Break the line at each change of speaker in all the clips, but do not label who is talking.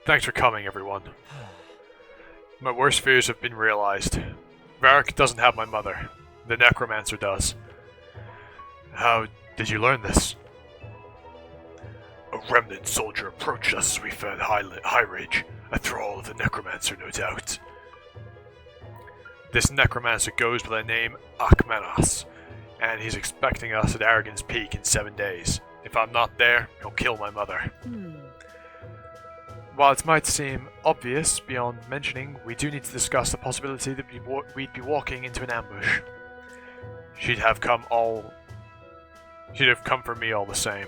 Thanks for coming, everyone. My worst fears have been realized. Varric doesn't have my mother. The necromancer does. How did you learn this? A remnant soldier approached us as we fled High Ridge, a thrall of the necromancer, no doubt. This necromancer goes by the name Akmenos, and he's expecting us at Arrogance Peak in 7 days. If I'm not there, he'll kill my mother. While it might seem obvious beyond mentioning, we do need to discuss the possibility that we'd be walking into an ambush. She'd have come for me all the same.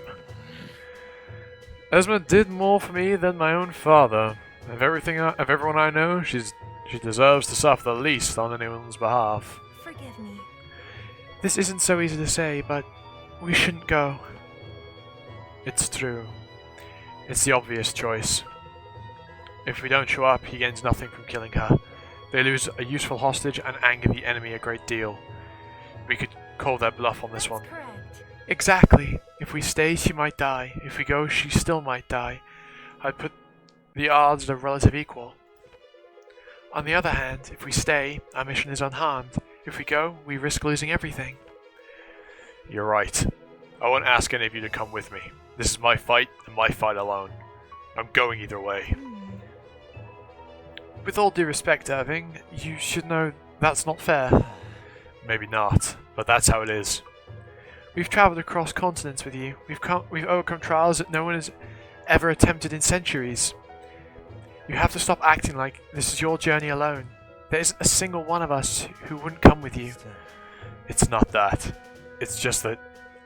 Esma did more for me than my own father. Of everyone I know, she deserves to suffer the least on anyone's behalf.
Forgive me.
This isn't so easy to say, but we shouldn't go.
It's true. It's the obvious choice. If we don't show up, he gains nothing from killing her. They lose a useful hostage and anger the enemy a great deal. We could call their bluff on this one.
Correct.
Exactly. If we stay, she might die. If we go, she still might die.
I'd put the odds at a relative equal.
On the other hand, if we stay, our mission is unharmed. If we go, we risk losing everything.
You're right. I won't ask any of you to come with me. This is my fight, and my fight alone. I'm going either way.
With all due respect, Irving, you should know that's not fair.
Maybe not, but that's how it is.
We've travelled across continents with you. We've overcome trials that no one has ever attempted in centuries. You have to stop acting like this is your journey alone. There isn't a single one of us who wouldn't come with you.
It's not that. It's just that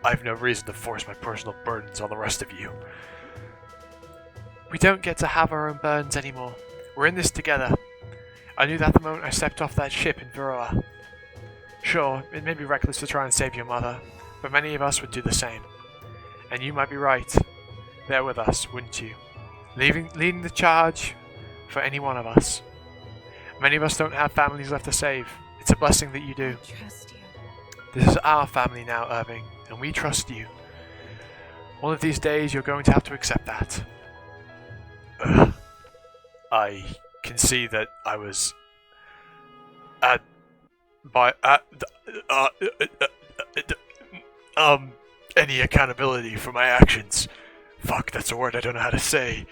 I've no reason to force my personal burdens on the rest of you.
We don't get to have our own burdens anymore. We're in this together. I knew that the moment I stepped off that ship in Varroa. Sure, it may be reckless to try and save your mother, but many of us would do the same. And you might be right. There with us, wouldn't you? Leading the charge for any one of us. Many of us don't have families left to save. It's a blessing that you do.
I trust you.
This is our family now, Irving, and we trust you. One of these days, you're going to have to accept that.
I can see that I was any accountability for my actions. Fuck, that's a word I don't know how to say.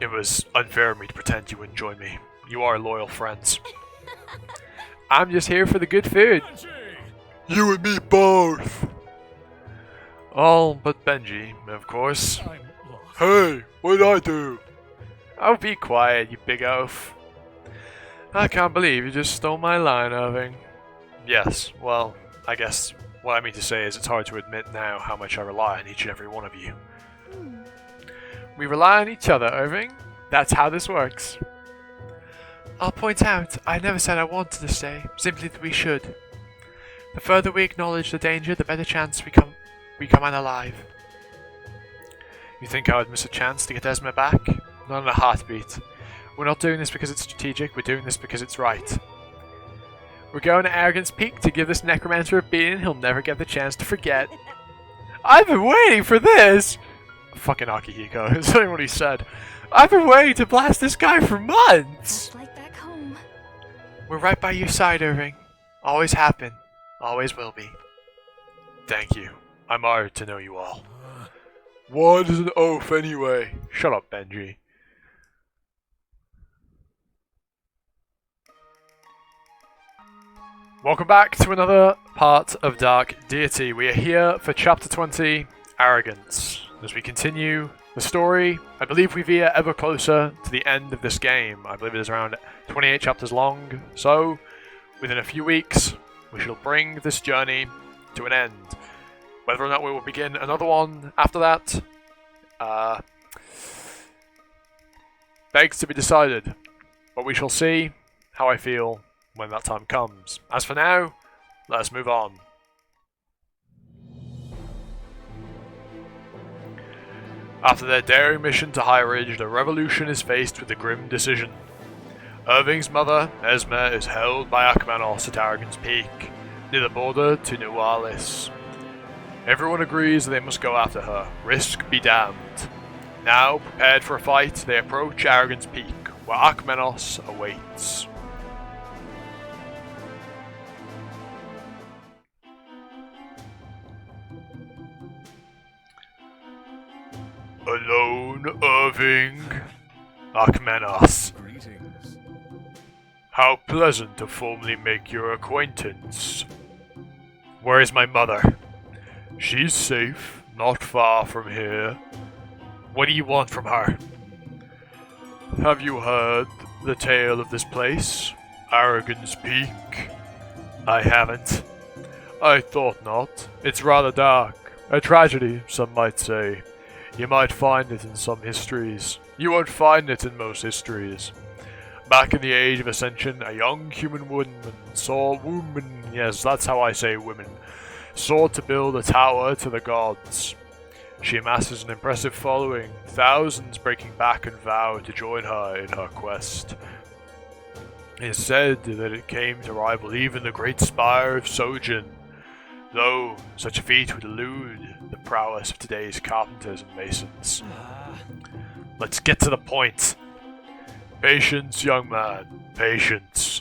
It was unfair of me to pretend you wouldn't join me. You are loyal friends.
I'm just here for the good food.
You and me both! All but Benji, of course. Hey, what did I do?
Oh, be quiet, you big oaf.
I can't believe you just stole my line, Irving. Yes, well, I guess what I mean to say is it's hard to admit now how much I rely on each and every one of you.
We rely on each other, Irving. That's how this works. I'll point out, I never said I wanted to stay, simply that we should. The further we acknowledge the danger, the better chance we come unalive.
You think I would miss a chance to get Esma back? Not in a heartbeat. We're not doing this because it's strategic, we're doing this because it's right.
We're going to Arrogance Peak to give this necromancer a beating he'll never get the chance to forget. I've been waiting for this!
Fucking Akihiko, is that what he said?
I've been waiting to blast this guy for months!
Just like back home.
We're right by your side, Irving. Always have been. Always will be.
Thank you. I'm honored to know you all. What is an oath anyway? Shut up, Benji. Welcome back to another part of Dark Deity. We are here for Chapter 20, Arrogance. As we continue the story, I believe we veer ever closer to the end of this game. I believe it is around 28 chapters long, so within a few weeks, we shall bring this journey to an end. Whether or not we will begin another one after that, begs to be decided. But we shall see how I feel when that time comes. As for now, let us move on. After their daring mission to High Ridge, the Revolution is faced with a grim decision. Irving's mother, Esma, is held by Akmenos at Arrogance Peak, near the border to Nualis. Everyone agrees that they must go after her, risk be damned. Now, prepared for a fight, they approach Arrogance Peak, where Akmenos awaits. Alone, Irving. Akmenos.
Greetings.
How pleasant to formally make your acquaintance. Where is my mother? She's safe, not far from here. What do you want from her? Have you heard the tale of this place? Arrogance Peak? I haven't. I thought not. It's rather dark. A tragedy, some might say. You might find it in some histories. You won't find it in most histories. Back in the Age of Ascension, a young human woman, yes, that's how I say women, sought to build a tower to the gods. She amasses an impressive following, thousands breaking back and vow to join her in her quest. It is said that it came to rival even the great spire of Sojin, though such a feat would elude the prowess of today's carpenters and masons. Let's get to the point. Patience, young man, patience.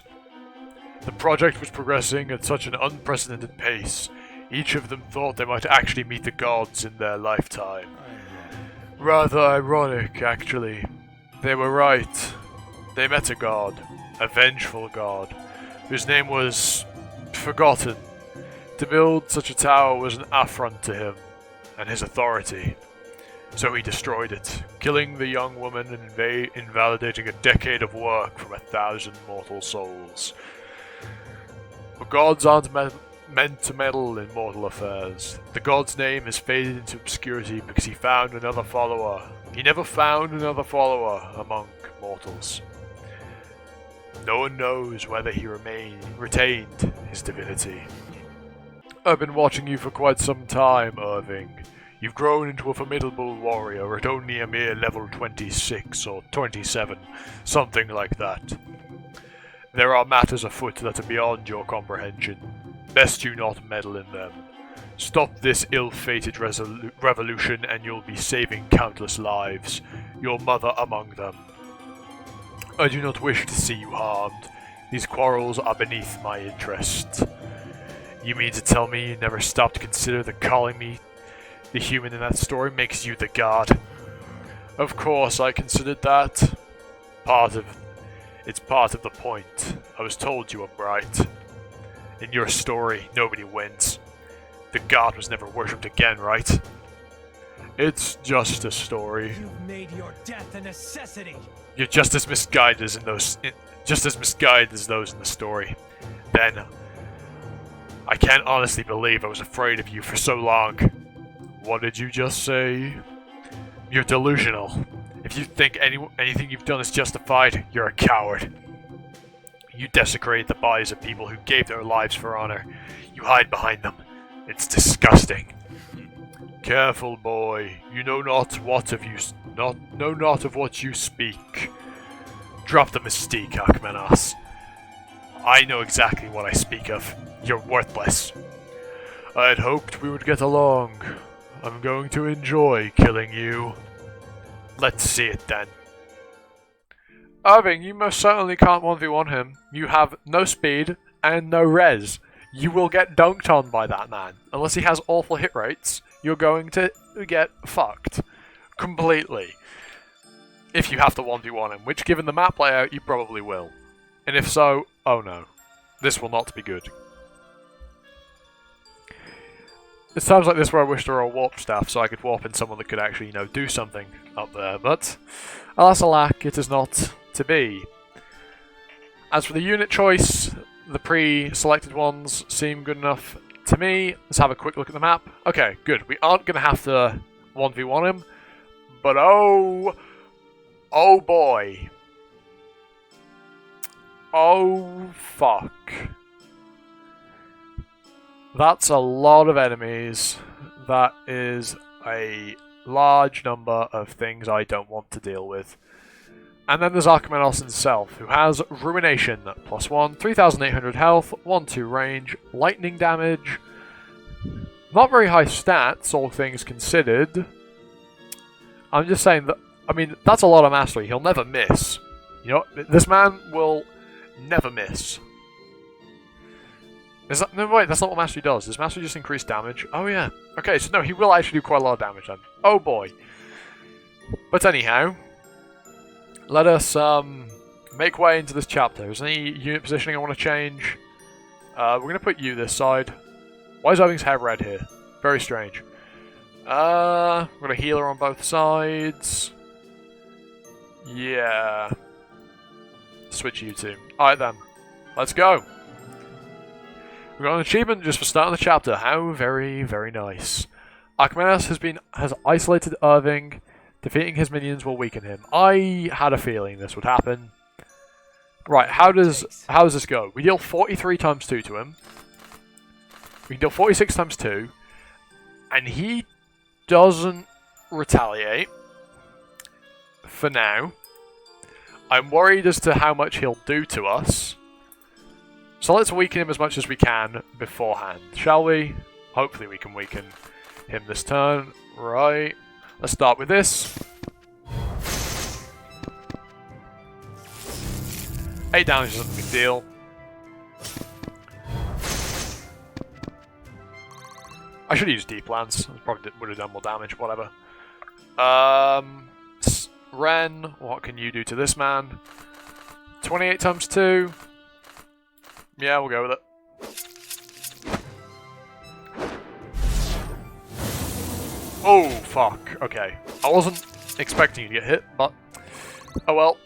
The project was progressing at such an unprecedented pace, each of them thought they might actually meet the gods in their lifetime. Rather ironic, actually. They were right. They met a god, a vengeful god, whose name was forgotten. To build such a tower was an affront to him and his authority. So he destroyed it, killing the young woman and invalidating a decade of work from 1,000 mortal souls. But gods aren't meant to meddle in mortal affairs. The god's name has faded into obscurity because he found another follower. He never found another follower among mortals. No one knows whether he retained his divinity. I've been watching you for quite some time, Irving. You've grown into a formidable warrior at only a mere level 26 or 27, something like that. There are matters afoot that are beyond your comprehension. Best you not meddle in them. Stop this ill-fated revolution and you'll be saving countless lives, your mother among them. I do not wish to see you harmed. These quarrels are beneath my interest. You mean to tell me you never stopped to consider that calling me the human in that story makes you the god? Of course I considered that. It's part of the point. I was told you were bright. In your story, nobody wins. The god was never worshipped again, right? It's just a story.
You've made your death a necessity.
You're just as misguided as those in the story. Then, I can't honestly believe I was afraid of you for so long. What did you just say? You're delusional. If you think anything you've done is justified, you're a coward. You desecrate the bodies of people who gave their lives for honor. You hide behind them. It's disgusting. Careful, boy. You know not of what you speak. Drop the mystique, Akmenos. I know exactly what I speak of. You're worthless. I had hoped we would get along. I'm going to enjoy killing you. Let's see it then. Irving, you most certainly can't 1v1 him. You have no speed and no res. You will get dunked on by that man. Unless he has awful hit rates, you're going to get fucked. Completely. If you have to 1v1 him, which given the map layout, you probably will. And if so, oh no. This will not be good. It's times like this where I wish there were a warp staff so I could warp in someone that could actually, do something up there, but alas alack, it is not to be. As for the unit choice, the pre-selected ones seem good enough to me. Let's have a quick look at the map. Okay, good. We aren't going to have to 1v1 him, but oh boy. Oh fuck. That's a lot of enemies. That is a large number of things I don't want to deal with. And then there's Akmenos himself, who has Ruination, +1, 3,800 health, 1-2 range, lightning damage. Not very high stats, all things considered. I'm just saying that, I mean, that's a lot of mastery. He'll never miss. You know, this man will never miss. Is that, no, wait, that's not what mastery does. Does mastery just increase damage? Oh, yeah. Okay, so no, he will actually do quite a lot of damage then. Oh, boy. But anyhow, let us make way into this chapter. Is there any unit positioning I want to change? We're going to put you this side. Why is Irving's hair red here? Very strange. We're going to healer on both sides. Yeah. Switch you two. Alright then. Let's go. We got an achievement just for starting the chapter. How very, very nice. Akmenos has isolated Irving. Defeating his minions will weaken him. I had a feeling this would happen. Right, how does this go? We deal 43 times 2 to him. We can deal 46 times 2. And he doesn't retaliate. For now. I'm worried as to how much he'll do to us. So let's weaken him as much as we can beforehand, shall we? Hopefully we can weaken him this turn. Right. Let's start with this. 8 damage isn't a big deal. I should have used Deep Lance. Probably would have done more damage, whatever. Ren, what can you do to this man? 28 times 2. Yeah, we'll go with it. Oh, fuck. Okay. I wasn't expecting you to get hit, but... oh well.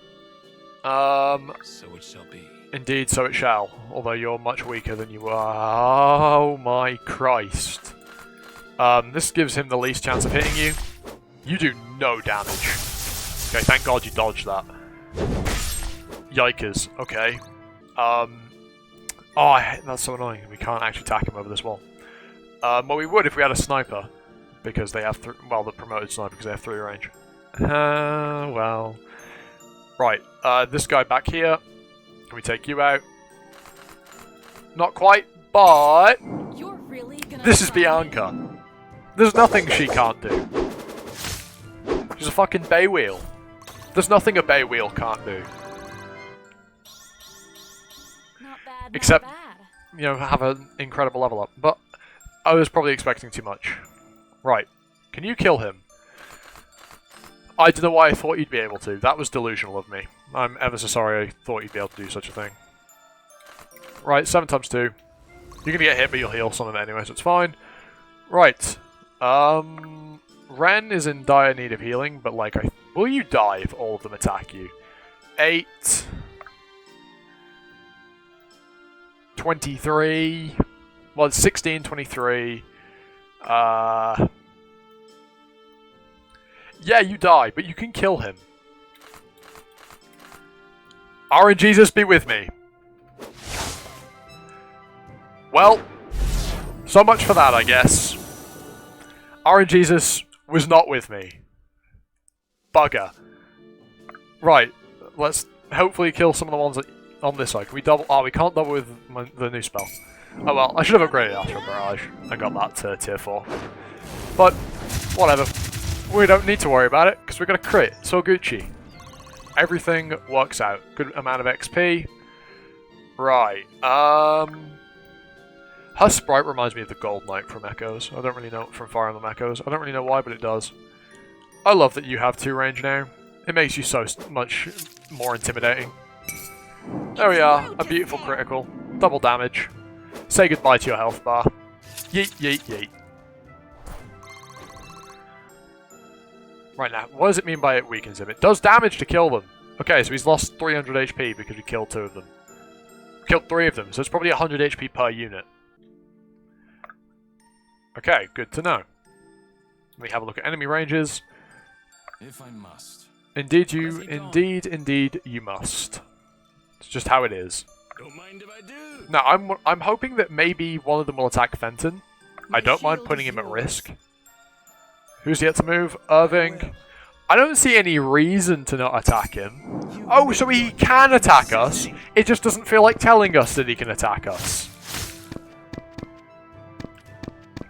So it shall be.
Indeed, so it shall. Although you're much weaker than you are. Oh my Christ. This gives him the least chance of hitting you. You do no damage. Okay, thank God you dodged that. Yikers. Okay. Oh, that's so annoying. We can't actually attack him over this wall. Well, we would if we had a sniper. Because they have, well, the promoted sniper because they have 3 range. Well. Right, this guy back here. Can we take you out? Not quite, but...
You're really gonna
this is Bianca. There's nothing she can't do. She's a fucking bay wheel. There's nothing a bay wheel can't do.
Not bad,
Except,
not bad.
you know, have an incredible level up. But I was probably expecting too much. Right. Can you kill him? I don't know why I thought you'd be able to. That was delusional of me. I'm ever so sorry I thought you'd be able to do such a thing. Right, 7 times 2. You're gonna get hit, but you'll heal some of it anyway, so it's fine. Right. Ren is in dire need of healing, but like, will you die if all of them attack you? 8... 23... Well, it's 16, 23... Yeah, you die, but you can kill him. RNGesus be with me. Well, so much for that, I guess. RNGesus was not with me. Bugger. Right, let's hopefully kill some of the ones that, on this side. Can we double? Oh, we can't double with the new spell. Oh well, I should have upgraded Astral Barrage and got that to tier 4. But, whatever. We don't need to worry about it, because we're going to crit. So Gucci. Everything works out. Good amount of XP. Right. Her sprite reminds me of the Gold Knight from Echoes. I don't really know, from Fire Emblem Echoes. I don't really know why, but it does. I love that you have 2 range now. It makes you so much more intimidating. There we are. A beautiful critical. Double damage. Say goodbye to your health bar. Yeet, yeet, yeet. Right now, what does it mean by it weakens him? It does damage to kill them. Okay, so he's lost 300 HP because we killed 2 of them. We killed 3 of them, so it's probably 100 HP per unit. Okay, good to know. Let me have a look at enemy ranges.
If I must.
Indeed you must. It's just how it is.
Don't mind if I do.
Now, I'm hoping that maybe one of them will attack Fenton. I don't mind putting him at risk. Who's yet to move? Irving. I don't see any reason to not attack him. Oh, so he can attack us. It just doesn't feel like telling us that he can attack us.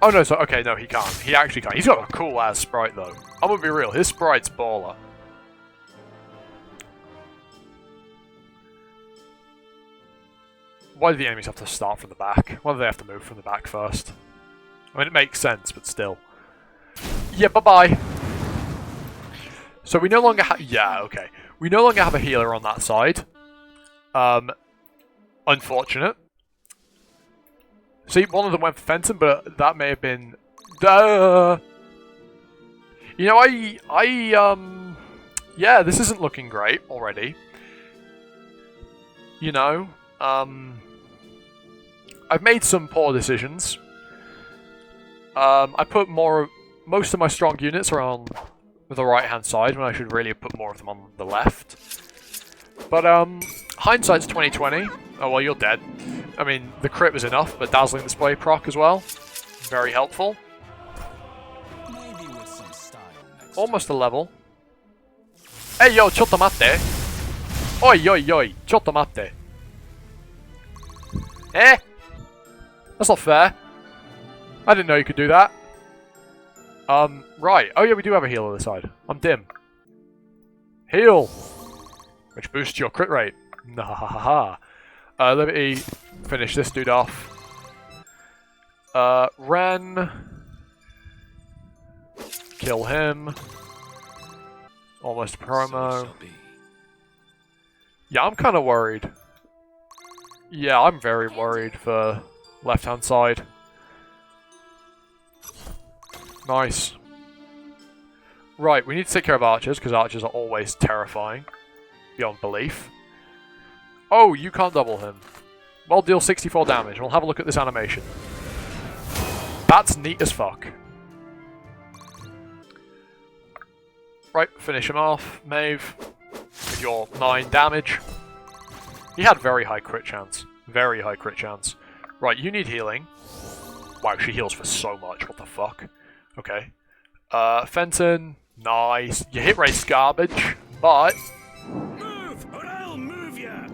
Oh no, so okay, no, he can't. He actually can't. He's got a cool ass sprite though. I'm gonna be real, his sprite's baller. Why do the enemies have to start from the back? Why do they have to move from the back first? I mean, it makes sense, but still. Yeah, bye-bye. So we no longer have... Yeah, okay. We no longer have a healer on that side. Unfortunate. See, one of them went for Fenton, but that may have been... You know, yeah, this isn't looking great already. You know, I've made some poor decisions. I put most of my strong units are on the right-hand side when I should really have put more of them on the left. But, hindsight's 20/20. Oh, well, you're dead. I mean, the crit was enough, but Dazzling Display proc as well. Very helpful.
Maybe with some style next
Almost a level. Hey, yo, chotto matte. Oi, oi, oi, chotto matte. Eh? That's not fair. I didn't know you could do that. Right. Oh yeah, we do have a heal on the side. I'm dim. Heal! Which boosts your crit rate. Nah. Liberty, finish this dude off. Ren. Kill him. Almost promo. Yeah, I'm kind of worried. Yeah, I'm very worried for left-hand side. Nice. Right, we need to take care of archers, because archers are always terrifying. Beyond belief. Oh, you can't double him. Well, deal 64 damage. We'll have a look at this animation. That's neat as fuck. Right, finish him off. Maeve, with your 9 damage. He had very high crit chance. Very high crit chance. Right, you need healing. Wow, she heals for so much. What the fuck? Okay. Fenton. Nice. Your hit rate's garbage, but...
Move, or I'll move ya.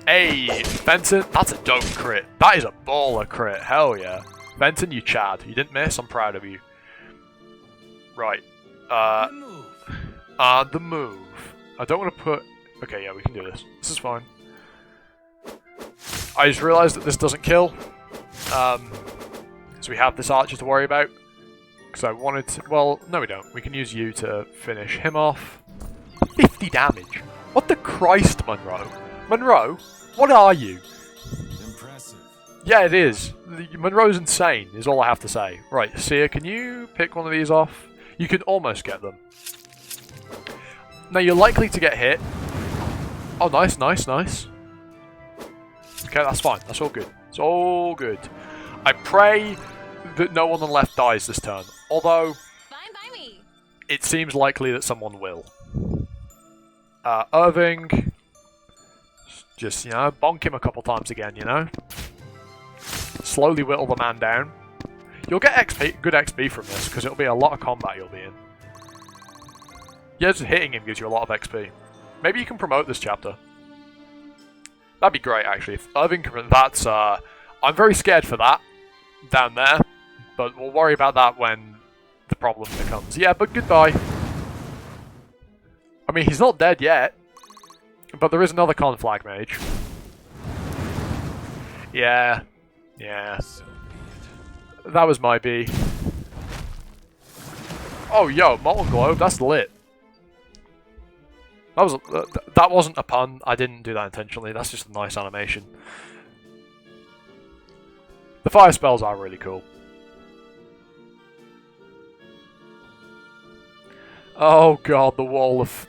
Hey, Fenton. That's a dope crit. That is a baller crit. Hell yeah. Fenton, you Chad. You didn't miss. I'm proud of you. Right. The move. I don't want to put... Okay, yeah, we can do this. This is fine. I just realised that this doesn't kill. So we have this archer to worry about. Because I wanted to... Well, no we don't. We can use you to finish him off. 50 damage. What the Christ, Monroe? Monroe? What are you?
Impressive.
Yeah, it is. Monroe's insane, is all I have to say. Right, Seer, can you pick one of these off? You can almost get them. Now, you're likely to get hit. Oh, nice, nice, nice. Okay, that's fine. That's all good. It's all good. I pray that no one on the left dies this turn. Although,
Fine by me.
it seems likely that someone will. Irving. Just, you know, bonk him a couple times again, you know? Slowly whittle the man down. You'll get XP, good XP from this, because it'll be a lot of combat you'll be in. Yeah, just hitting him gives you a lot of XP. Maybe you can promote this chapter. That'd be great, actually. If Irving can... That's, I'm very scared for that. Down there. But we'll worry about that when the problem becomes. Yeah, but goodbye. I mean, he's not dead yet. But there is another conflag mage. Yeah. Yeah. That was my B. Oh, yo, Molten Globe, that's lit. That wasn't a pun. I didn't do that intentionally. That's just a nice animation. The fire spells are really cool. Oh god, the wall of...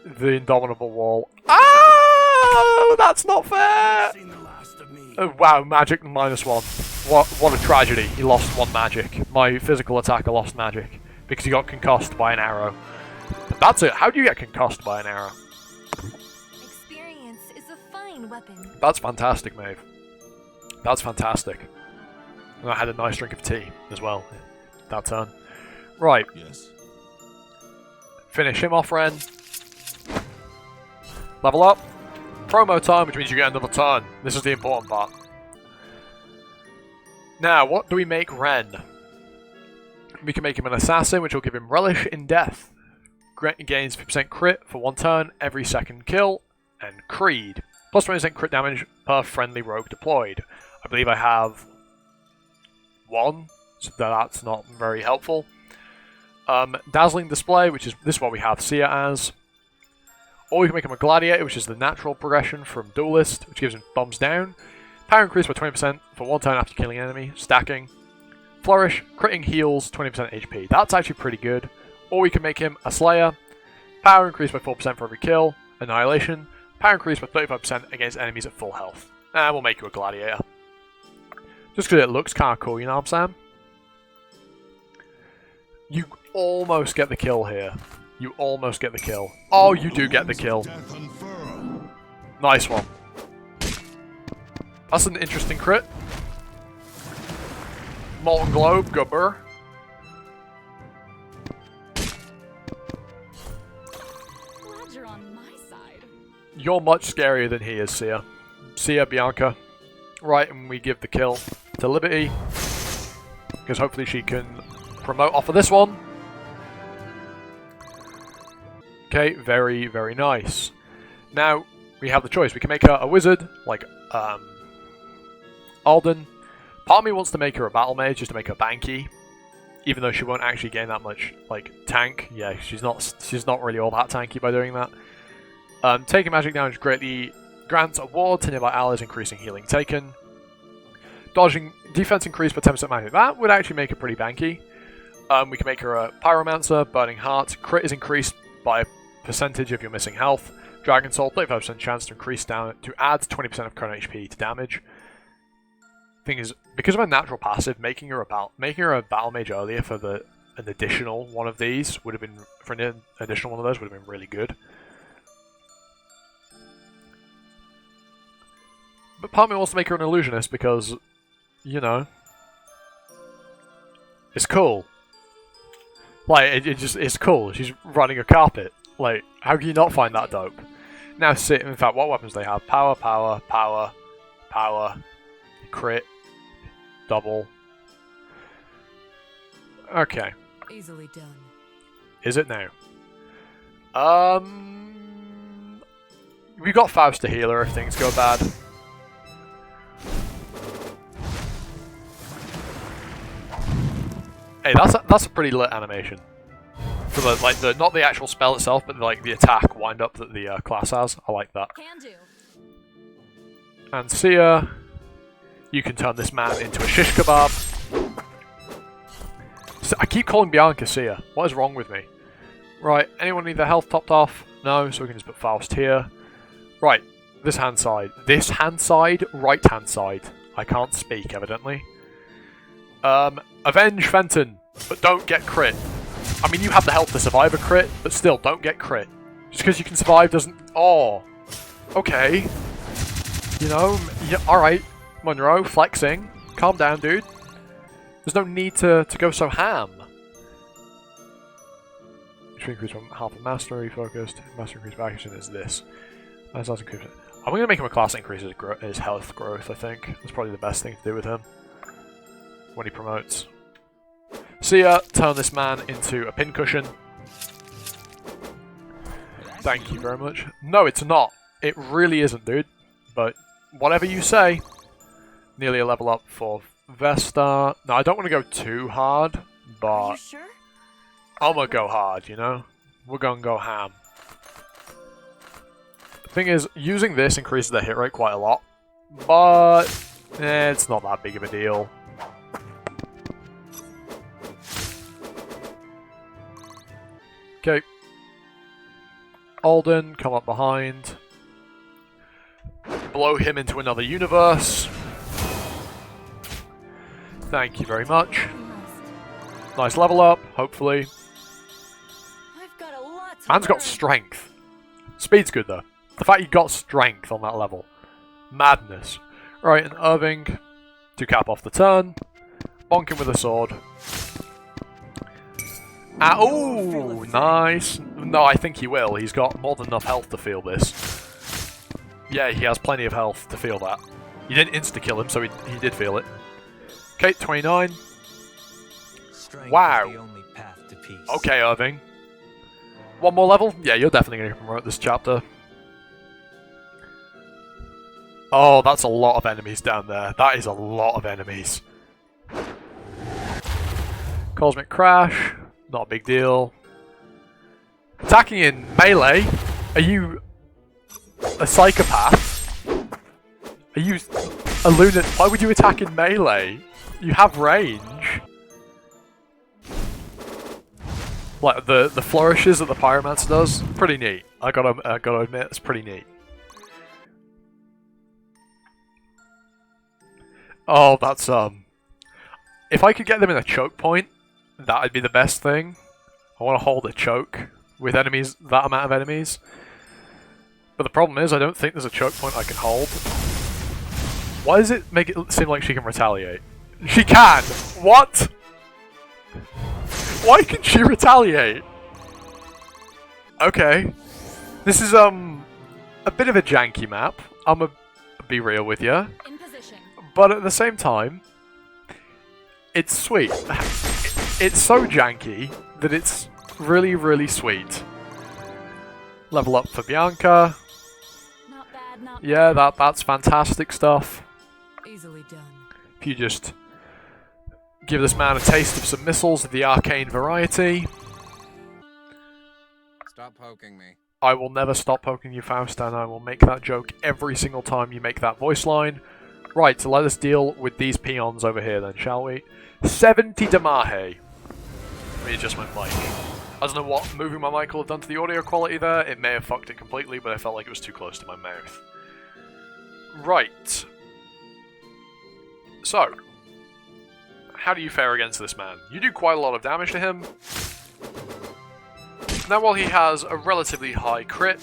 The Indomitable Wall. Oh, that's not fair!
Seen the last of me.
Oh, wow, magic -1. What a tragedy. He lost 1 magic. My physical attacker lost magic. Because he got concussed by an arrow. That's it. How do you get concussed by an arrow?
Experience is a fine weapon.
That's fantastic, Maeve. That's fantastic. And I had a nice drink of tea as well that turn. Right.
Yes.
Finish him off, Ren. Level up. Promo time, which means you get another turn. This is the important part. Now, what do we make Ren? We can make him an assassin, which will give him relish in death. Gains 50% crit for 1 turn every second kill. And Creed. Plus 20% crit damage per friendly rogue deployed. I believe I have 1, so that's not very helpful. Dazzling Display, which is this is what we have Sia as. Or we can make him a Gladiator, which is the natural progression from Duelist, which gives him thumbs down. Power increase by 20% for 1 turn after killing an enemy. Stacking. Flourish. Critting heals 20% HP. That's actually pretty good. Or we can make him a Slayer. Power increase by 4% for every kill. Annihilation. Power increase by 35% against enemies at full health. And we'll make you a Gladiator. Just because it looks kind of cool, you know what I'm saying? You almost get the kill here. You almost get the kill. Oh, you do get the kill. Nice one. That's an interesting crit. Molten Globe, Gubber.
Glad you're on my side.
You're much scarier than he is, Sia. Sia, Bianca. Right, and we give the kill to Liberty. Because hopefully she can promote off of this one. Okay, very, very nice. Now, we have the choice. We can make her a wizard, like Alden. Part of me wants to make her a battle mage, just to make her banky. Even though she won't actually gain that much, like, tank. Yeah, she's not really all that tanky by doing that. Taking magic damage greatly grants a ward to nearby allies, increasing healing taken. Dodging defense increased by 10% magic. That would actually make her pretty banky. We can make her a pyromancer, burning heart. Crit is increased by a percentage of your missing health. Dragon Soul, 35% chance to increase down to add 20% of current HP to damage. Thing is, because of a natural passive, making her a battle mage earlier for an additional one of these would have been really good. But part of me wants to make her an illusionist because, you know, it's cool. Like, it's cool. She's running a carpet. Like, how can you not find that dope? Now, in fact, what weapons do they have? Power, power, power, power, crit, double. Okay.
Easily done.
Is it now? We got Faust to heal her if things go bad. Hey, that's a pretty lit animation. For the not the actual spell itself, but like the attack wind up that the class has. I like that.
Can do.
And Sia, you can turn this man into a shish kebab. So I keep calling Bianca Sia. What is wrong with me? Right, anyone need their health topped off? No, so we can just put Faust here. Right, this hand side. This hand side, right hand side. I can't speak, evidently. Avenge Fenton, but don't get crit. I mean, you have the health to survive a crit, but still, don't get crit. Just because you can survive doesn't... Oh. Okay. You know, yeah, alright. Monroe, flexing. Calm down, dude. There's no need to go so ham. Should increase from half of mastery focused. Mastery increase by action is this. I'm going to make him a class increase his health growth, I think. That's probably the best thing to do with him. When he promotes. Sia, turn this man into a pincushion. Thank you very much. No, it's not. It really isn't, dude. But whatever you say. Nearly a level up for Vesta. No, I don't want to go too hard,
Are
but
you sure?
I'm gonna go hard, you know? We're gonna go ham. The thing is, using this increases the hit rate quite a lot, but it's not that big of a deal. Okay. Alden, come up behind. Blow him into another universe. Thank you very much. Nice level up, hopefully.
I've got a lot to
Man's got
learn.
strength. Speed's good though. The fact he got strength on that level. Madness. Right, and Irving, to cap off the turn. Bonk him with a sword. Ah, oh, nice. No, I think he will. He's got more than enough health to feel this. Yeah, he has plenty of health to feel that. You didn't insta-kill him, so he did feel it. Okay, 29.
Strength
Wow.
is the only path to peace.
Okay, Irving. One more level? Yeah, you're definitely going to promote this chapter. Oh, that's a lot of enemies down there. That is a lot of enemies. Cosmic Crash. Not a big deal. Attacking in melee? Are you a psychopath? Are you a lunatic? Why would you attack in melee? You have range. Like the flourishes that the pyromancer does, pretty neat. I gotta admit, it's pretty neat. Oh, that's if I could get them in a choke point, that'd be the best thing. I want to hold a choke with enemies, that amount of enemies. But the problem is, I don't think there's a choke point I can hold. Why does it make it seem like she can retaliate? She can! What? Why can she retaliate? Okay. This is, a bit of a janky map. I'ma be real with you.
In position.
But at the same time, it's sweet. It's so janky that it's really, really sweet. Level up for Bianca.
Not bad, not
Yeah, that's fantastic stuff.
Easily done.
If you just give this man a taste of some missiles of the arcane variety.
Stop poking me.
I will never stop poking you, Faust, and I will make that joke every single time you make that voice line. Right, so let us deal with these peons over here then, shall we? 70 damage. Let me adjust my mic. I don't know what moving my mic will have done to the audio quality there. It may have fucked it completely, but I felt like it was too close to my mouth. Right. So, how do you fare against this man? You do quite a lot of damage to him. Now, while he has a relatively high crit,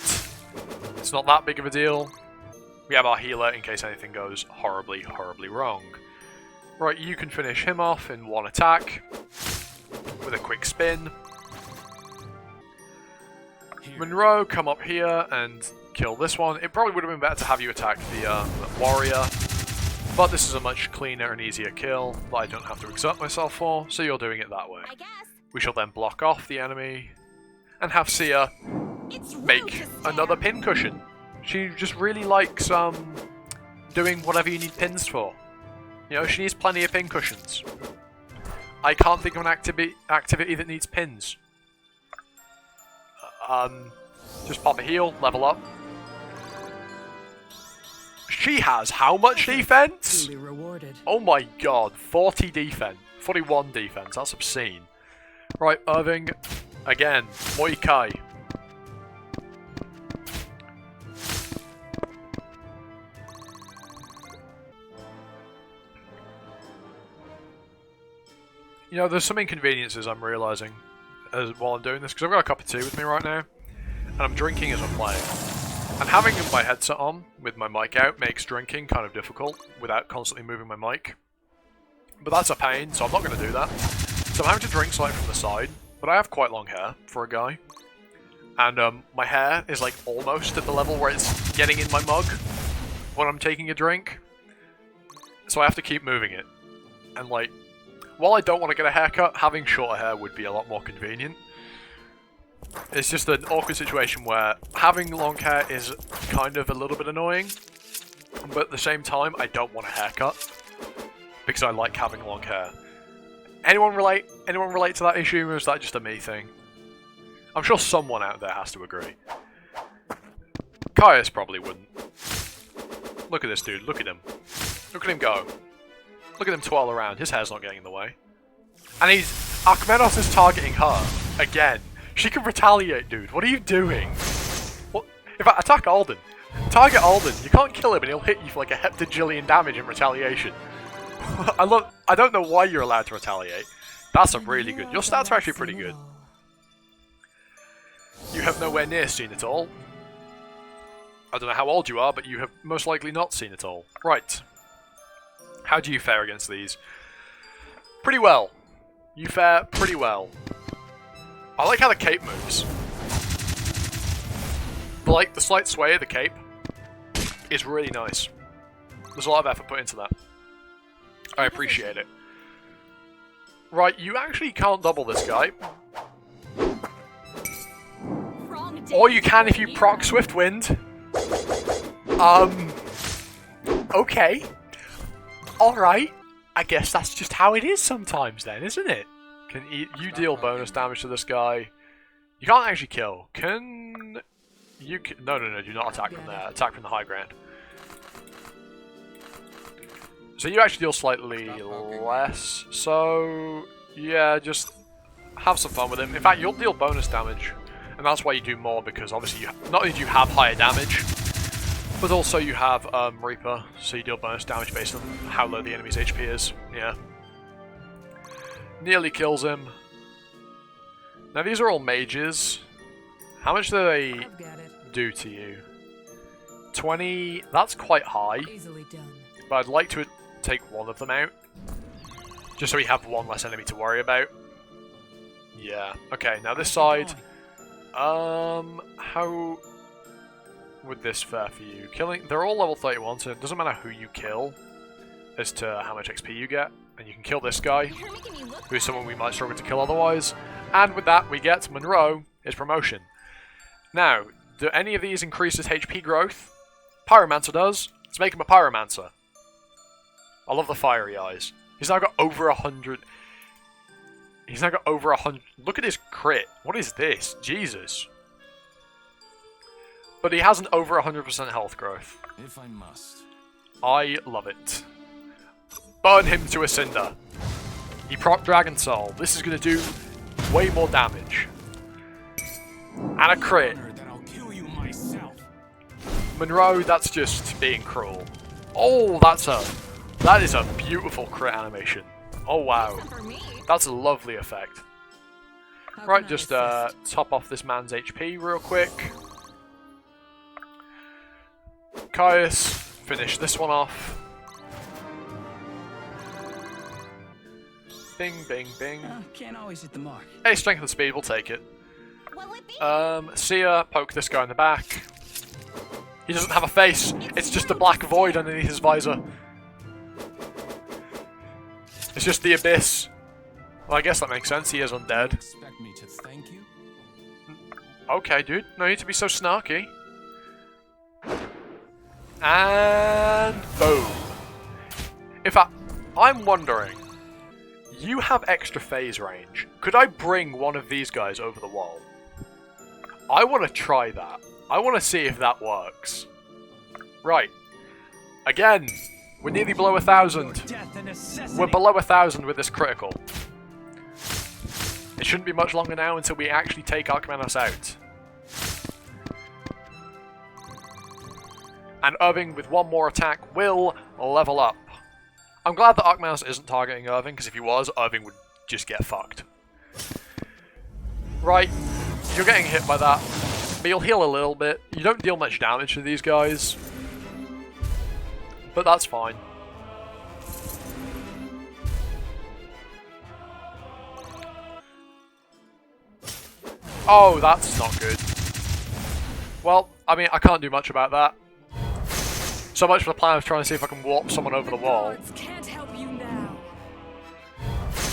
it's not that big of a deal. We have our healer in case anything goes horribly, horribly wrong. Right, you can finish him off in one attack with a quick spin. Monroe, come up here and kill this one. It probably would have been better to have you attack the warrior, but this is a much cleaner and easier kill that I don't have to exert myself for, so you're doing it that way.
I guess.
We shall then block off the enemy and have Sia
It's rude
make
to stare.
another pincushion. She just really likes doing whatever you need pins for. You know, she needs plenty of pincushions. I can't think of an activity that needs pins. Just pop a heal, level up. She has how much defense?
Duly rewarded.
Oh my god, 40 defense. 41 defense, that's obscene. Right, Irving, again, Muay Thai. You know, there's some inconveniences I'm realising while I'm doing this, because I've got a cup of tea with me right now, and I'm drinking as I'm playing. And having my headset on, with my mic out, makes drinking kind of difficult, without constantly moving my mic. But that's a pain, so I'm not going to do that. So I'm having to drink slightly from the side, but I have quite long hair for a guy. And my hair is like almost at the level where it's getting in my mug when I'm taking a drink. So I have to keep moving it. And like, while I don't want to get a haircut, having shorter hair would be a lot more convenient. It's just an awkward situation where having long hair is kind of a little bit annoying, but at the same time, I don't want a haircut because I like having long hair. Anyone relate? Anyone relate to that issue, or is that just a me thing? I'm sure someone out there has to agree. Caius probably wouldn't. Look at this dude. Look at him. Look at him go. Look at him twirl around. His hair's not getting in the way. And Akmenos is targeting her again. She can retaliate, dude. What are you doing? What? In fact, attack Alden. Target Alden. You can't kill him and he'll hit you for like a heptajillion damage in retaliation. I don't know why you're allowed to retaliate. That's a really good. Your stats are actually pretty good. You have nowhere near seen it all. I don't know how old you are, but you have most likely not seen it all. Right. How do you fare against these? Pretty well. You fare pretty well. I like how the cape moves. The slight sway of the cape is really nice. There's a lot of effort put into that. I appreciate it. Right, you actually can't double this guy.
Wrong
Or you
day
can
for
if you
a
proc
hero.
Swift Wind. Okay. Alright. I guess that's just how it is sometimes then, isn't it? Can you deal bonus damage to this guy? You can't actually kill. Can you... No, do not attack from there. Attack from the high ground. So you actually deal slightly less. So, yeah, just have some fun with him. In fact, you'll deal bonus damage. And that's why you do more, because obviously you not only do you have higher damage, but also you have Reaper, so you deal bonus damage based on how low the enemy's HP is. Yeah. Nearly kills him. Now these are all mages. How much do they
I've got it.
do to you? 20, that's quite high,
Easily done.
but I'd like to take one of them out. Just so we have one less enemy to worry about. Yeah. Okay, now this side. How would this fare for you? Killing, they're all level 31, so it doesn't matter who you kill as to how much XP you get. And you can kill this guy,
You're making me look
who's someone
bad.
we might struggle to kill otherwise. And with that, we get Monroe, his promotion. Now, do any of these increase his HP growth? Pyromancer does. Let's make him a Pyromancer. I love the fiery eyes. He's now got over 100... He's now got over 100... Look at his crit. What is this? Jesus. But he has an over 100% health growth.
If I must.
I love it. Burn him to a cinder. He proc Dragon Soul. This is going to do way more damage. And a crit.
Honor that I'll kill you myself.
Monroe, that's just being cruel. Oh, that is a beautiful crit animation. Oh wow.
For me.
That's a lovely effect.
How
Right,
can I
just
assist?
top off this man's HP real quick. Caius, finish this one off. Bing, bing, bing.
Can't always hit the mark.
Hey, strength and speed, we'll take it.
Will it be?
Sia, poke this guy in the back. He doesn't have a face. It's just a black void underneath his visor. It's just the abyss. Well, I guess that makes sense. He is undead.
Expect me to thank you?
Okay, dude. No need to be so snarky. And boom. In fact, I'm wondering. You have extra phase range. Could I bring one of these guys over the wall? I want to try that. I want to see if that works. Right. Again, we're nearly below 1,000.
Death a necessity.
We're below 1,000 with this critical. It shouldn't be much longer now until we actually take Akmenos out. And Irving, with one more attack, will level up. I'm glad that Akmenos isn't targeting Irving, because if he was, Irving would just get fucked. Right, you're getting hit by that, but you'll heal a little bit. You don't deal much damage to these guys, but that's fine. Oh, that's not good. Well, I mean, I can't do much about that. So much for the plan of trying to see if I can warp someone over the wall.
Gods can't help you now.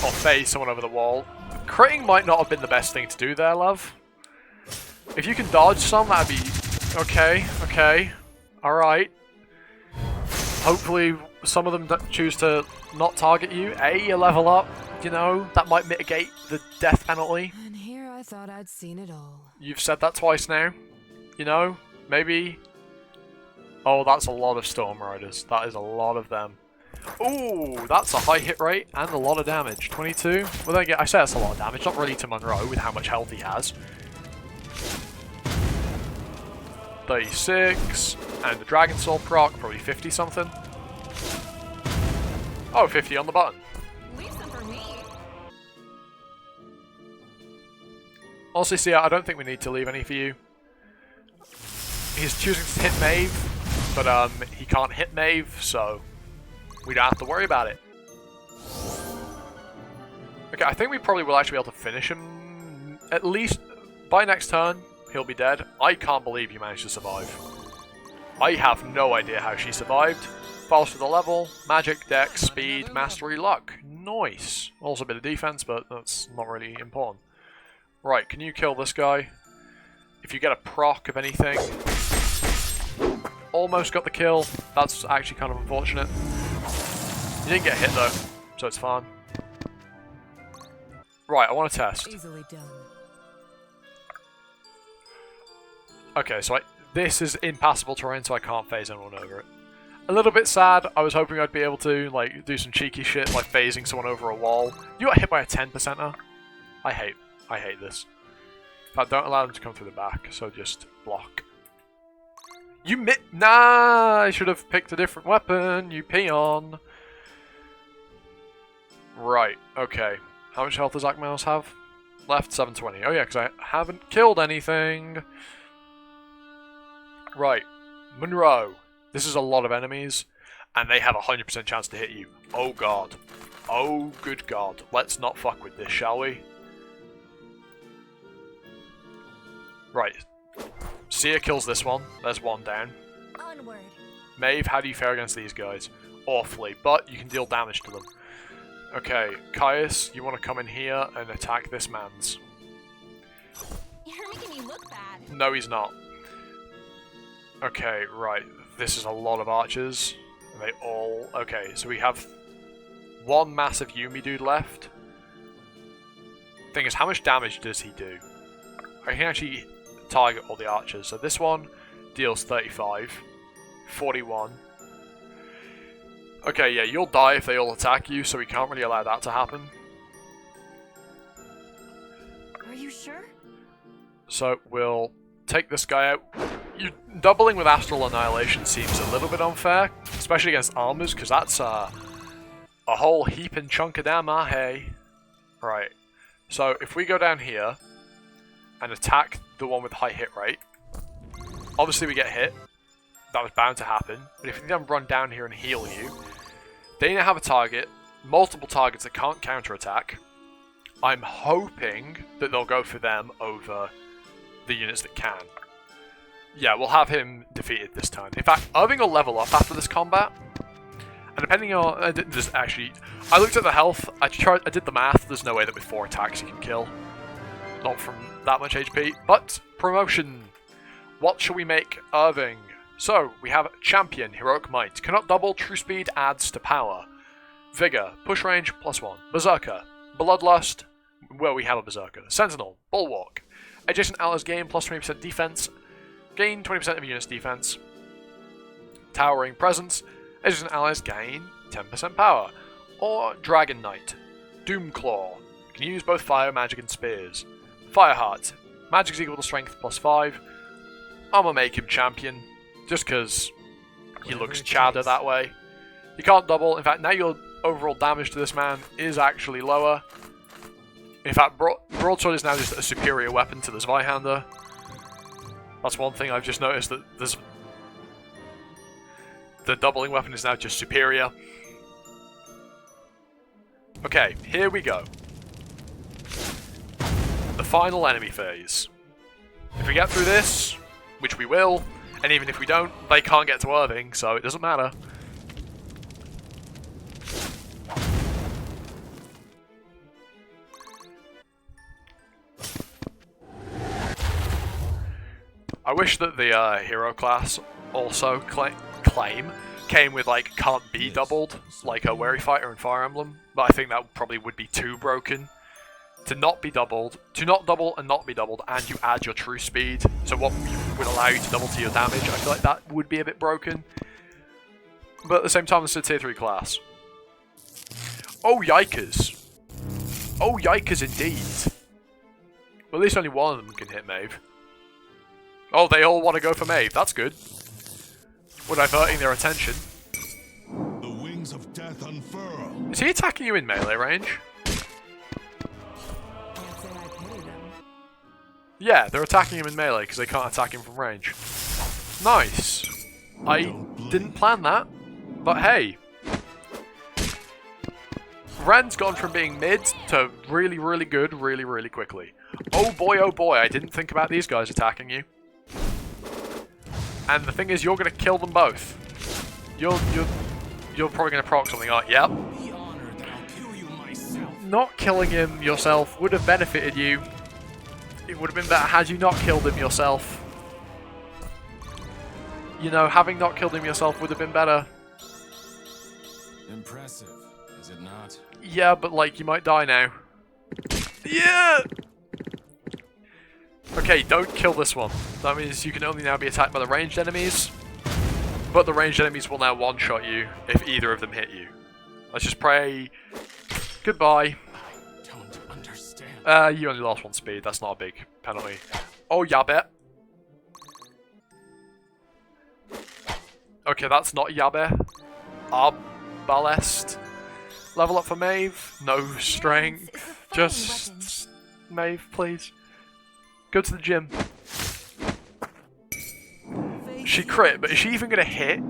Or phase someone over the wall. Critting might not have been the best thing to do there, love. If you can dodge some, that'd be... Okay, okay. Alright. Hopefully some of them choose to not target you. You level up, you know, that might mitigate the death penalty.
And here I thought I'd seen it all.
You've said that twice now. You know, maybe... Oh, that's a lot of Storm Riders. That is a lot of them. Ooh, that's a high hit rate and a lot of damage. 22? Well, then, I say that's a lot of damage. Not really to Monroe with how much health he has. 36. And the Dragon Soul proc, probably 50 something. Oh, 50 on the button.
Leave some for me.
Honestly, see, I don't think we need to leave any for you. He's choosing to hit Maeve. But he can't hit Maeve, so we don't have to worry about it. Okay, I think we probably will actually be able to finish him. At least by next turn, he'll be dead. I can't believe you managed to survive. I have no idea how she survived. files for the level. Magic, Dex, Speed, Mastery, Luck. Nice. Also a bit of defense, but that's not really important. Right, can you kill this guy? If you get a proc of anything. Almost got the kill. That's actually kind of unfortunate. You didn't get hit though, so it's fine. Right, I want to test.
Easily done.
Okay, so this is impassable terrain, so I can't phase anyone over it. A little bit sad. I was hoping I'd be able to like do some cheeky shit, like phasing someone over a wall. You got hit by a 10%er. I hate this. In fact, don't allow them to come through the back, so just block. Nah, I should have picked a different weapon, you peon. Right, okay. How much health does Akmenos have? Left 720. Oh yeah, because I haven't killed anything. Right, Monroe. This is a lot of enemies, and they have a 100% chance to hit you. Oh god. Oh good god. Let's not fuck with this, shall we? Right. Seer kills this one. There's one down.
Onward.
Maeve, how do you fare against these guys? Awfully, but you can deal damage to them. Okay, Caius, you want to come in here and attack this man's.
You're making me look bad.
No, he's not. Okay, right. This is a lot of archers. They all... Okay, so we have one massive Yumi dude left. Thing is, how much damage does he do? I can actually target all the archers. So this one deals 35, 41. Okay, yeah, you'll die if they all attack you, so we can't really allow that to happen.
Are you sure?
So we'll take this guy out. Doubling with Astral Annihilation seems a little bit unfair, especially against armors, because that's a whole heap and chunk of damn hey. Right, so if we go down here and attack the one with high hit rate, obviously we get hit. That was bound to happen, but if we then run down here and heal you, they now have a target, multiple targets that can't counterattack. I'm hoping that they'll go for them over the units that can. Yeah, we'll have him defeated this time. In fact, Irving will level up after this combat. And depending on... I looked at the health, I did the math, there's no way that with 4 attacks you can kill. Not from that much HP. But, promotion! What shall we make Irving? So, we have Champion, Heroic Might. Cannot double, True Speed adds to power. Vigor, push range, +1. Berserker, Bloodlust, well we have a Berserker. Sentinel, Bulwark. Adjacent allies gain plus 20% defense. Gain 20% of units defense. Towering Presence. Adjacent allies gain 10% power. Or Dragon Knight. Doomclaw. Can use both fire, magic, and spears. Fireheart. Magic is equal to strength +5. I'm gonna make him champion. Just because he looks chadder that way. You can't double. In fact, now your overall damage to this man is actually lower. In fact, Broadsword is now just a superior weapon to the Zweihander. That's one thing I've just noticed, that the doubling weapon is now just superior. Okay, here we go. The final enemy phase. If we get through this, which we will, and even if we don't, they can't get to Irving, so it doesn't matter. I wish that the hero class also came with like can't be doubled, like a Wary Fighter and Fire Emblem, but I think that probably would be too broken. To not be doubled, to not double and not be doubled, and you add your true speed, so what would allow you to double to your damage, I feel like that would be a bit broken. But at the same time, this is a tier 3 class. Oh yikers. Oh yikers indeed. Well, at least only one of them can hit Maeve. Oh, they all want to go for Maeve. That's good. We're diverting their attention.
The wings of death unfurl.
Is he attacking you in melee range?
Can't say I pity them.
Yeah, they're attacking him in melee because they can't attack him from range. Nice. I didn't plan that, but hey. Ren's gone from being mid to really, really good really, really quickly. Oh boy, I didn't think about these guys attacking you. And the thing is, you're going to kill them both. You're probably going to proc something, aren't you? Yep.
Be honored that I'll kill you myself.
Not killing him yourself would have benefited you. It would have been better had you not killed him yourself. You know, having not killed him yourself would have been better.
Impressive, is it not?
Yeah, but like, you might die now. Yeah! Okay, don't kill this one. That means you can only now be attacked by the ranged enemies. But the ranged enemies will now one-shot you if either of them hit you. Let's just pray. Goodbye.
I don't understand.
You only lost 1 speed. That's not a big penalty. Oh, yeah, bet. Okay, that's not Yabe. Arbalest. Level up for Maeve. No strength.
It's a fine
Just Maeve, please. Go to the gym. She crit, but is she even gonna hit?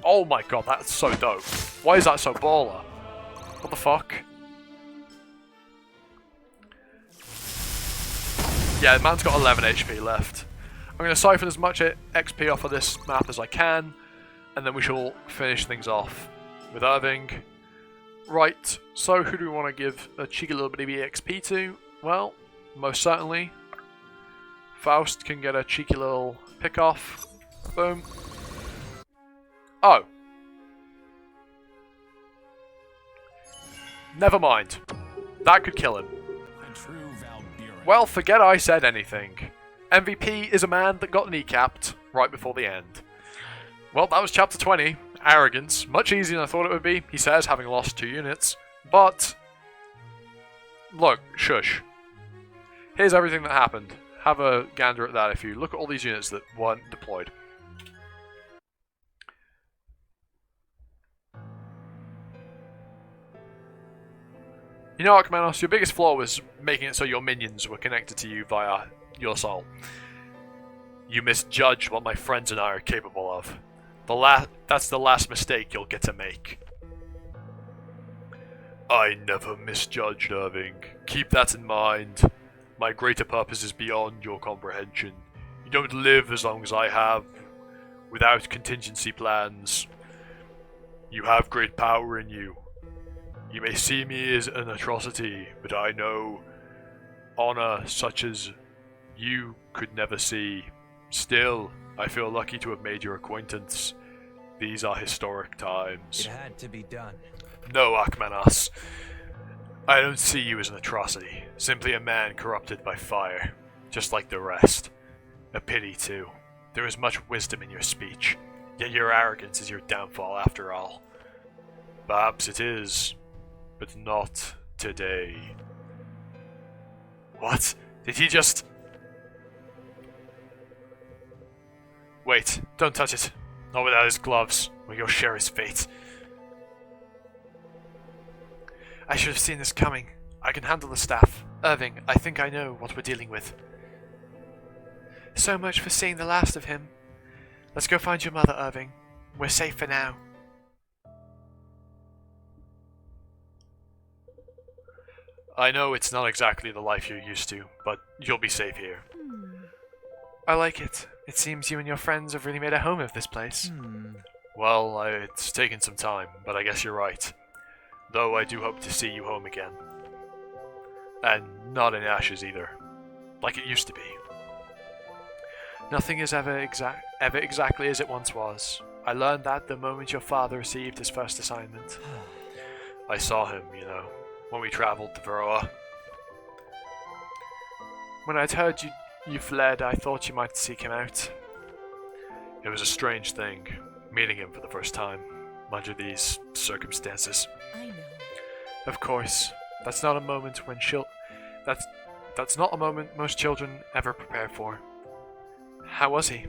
Oh my god, that's so dope. Why is that so baller? What the fuck? Yeah, the man's got 11 HP left. I'm going to siphon as much XP off of this map as I can, and then we shall finish things off with Irving. Right, so who do we want to give a cheeky little bit of EXP to? Well, most certainly, Faust can get a cheeky little pick off. Boom. Oh. Never mind. That could kill him.
A true Valbyra.
Well, forget I said anything. MVP is a man that got kneecapped right before the end. Well, that was chapter 20. Arrogance. Much easier than I thought it would be, he says, having lost 2 units. But, look, shush. Here's everything that happened. Have a gander at that if you look at all these units that weren't deployed. You know, Akmenos, your biggest flaw was making it so your minions were connected to you via your soul. You misjudged what my friends and I are capable of. That's the last mistake you'll get to make. I never misjudged, Irving. Keep that in mind. My greater purpose is beyond your comprehension. You don't live as long as I have, without contingency plans. You have great power in you. You may see me as an atrocity, but I know honor such as you could never see. Still, I feel lucky to have made your acquaintance. These are historic times.
It had to be done.
No, Akmenos. I don't see you as an atrocity. Simply a man corrupted by fire, just like the rest. A pity, too. There is much wisdom in your speech, yet your arrogance is your downfall after all. Perhaps it is, but not today. What? Did he just... Wait, don't touch it. Not without his gloves, or you'll share his fate.
I should have seen this coming. I can handle the staff. Irving, I think I know what we're dealing with. So much for seeing the last of him. Let's go find your mother, Irving. We're safe for now.
I know it's not exactly the life you're used to, but you'll be safe here.
I like it. It seems you and your friends have really made a home of this place.
Well, it's taken some time, but I guess you're right. Though I do hope to see you home again. And not in ashes either. Like it used to be.
Nothing is ever exactly as it once was. I learned that the moment your father received his first assignment.
I saw him, you know, when we traveled to Varroa.
When I'd heard you fled, I thought you might seek him out.
It was a strange thing, meeting him for the first time, under these circumstances.
I know.
Of course, that's not a moment when that's not a moment most children ever prepare for. How was he?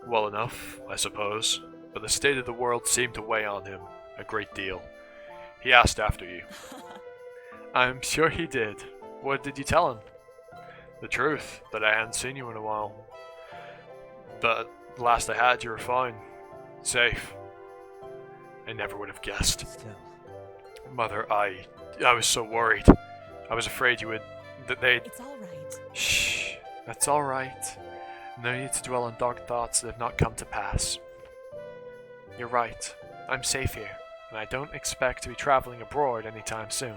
Well enough, I suppose, but the state of the world seemed to weigh on him a great deal. He asked after you.
I'm sure he did. What did you tell him?
The truth, that I hadn't seen you in a while. But last I had, you were fine. Safe. I never would have guessed.
Still.
Mother, I was so worried. I was afraid you would... that they'd...
It's all right.
Shh. That's all right. No need to dwell on dark thoughts that have not come to pass. You're right. I'm safe here, and I don't expect to be traveling abroad anytime soon.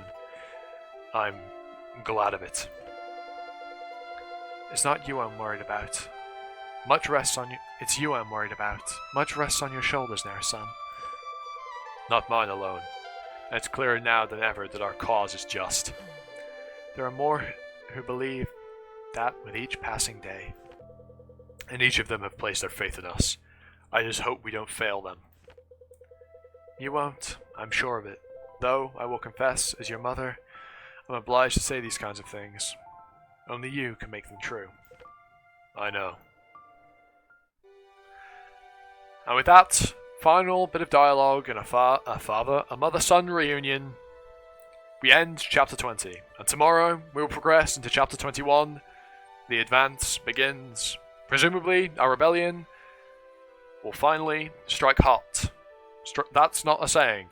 I'm glad of it.
It's not you I'm worried about. Much rests on you. It's you I'm worried about. Much rests on your shoulders now, son.
Not mine alone. And it's clearer now than ever that our cause is just.
There are more who believe that with each passing day.
And each of them have placed their faith in us. I just hope we don't fail them.
You won't, I'm sure of it. Though, I will confess, as your mother, I'm obliged to say these kinds of things. Only you can make them true.
I know.
And with that final bit of dialogue and a mother-son reunion, we end chapter 20. And tomorrow, we will progress into chapter 21. The advance begins. Presumably, our rebellion will finally strike hot. That's not a saying.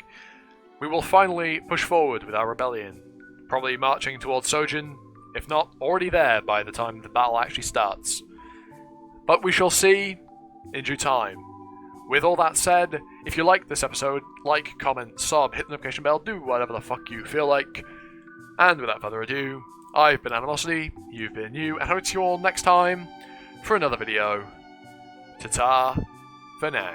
We will finally push forward with our rebellion, probably marching towards Sojin, if not already there by the time the battle actually starts. But we shall see in due time. With all that said, if you like this episode, like, comment, sub, hit the notification bell, do whatever the fuck you feel like. And without further ado, I've been Animosity, you've been you, and hope to see you all next time for another video. Ta-ta for now.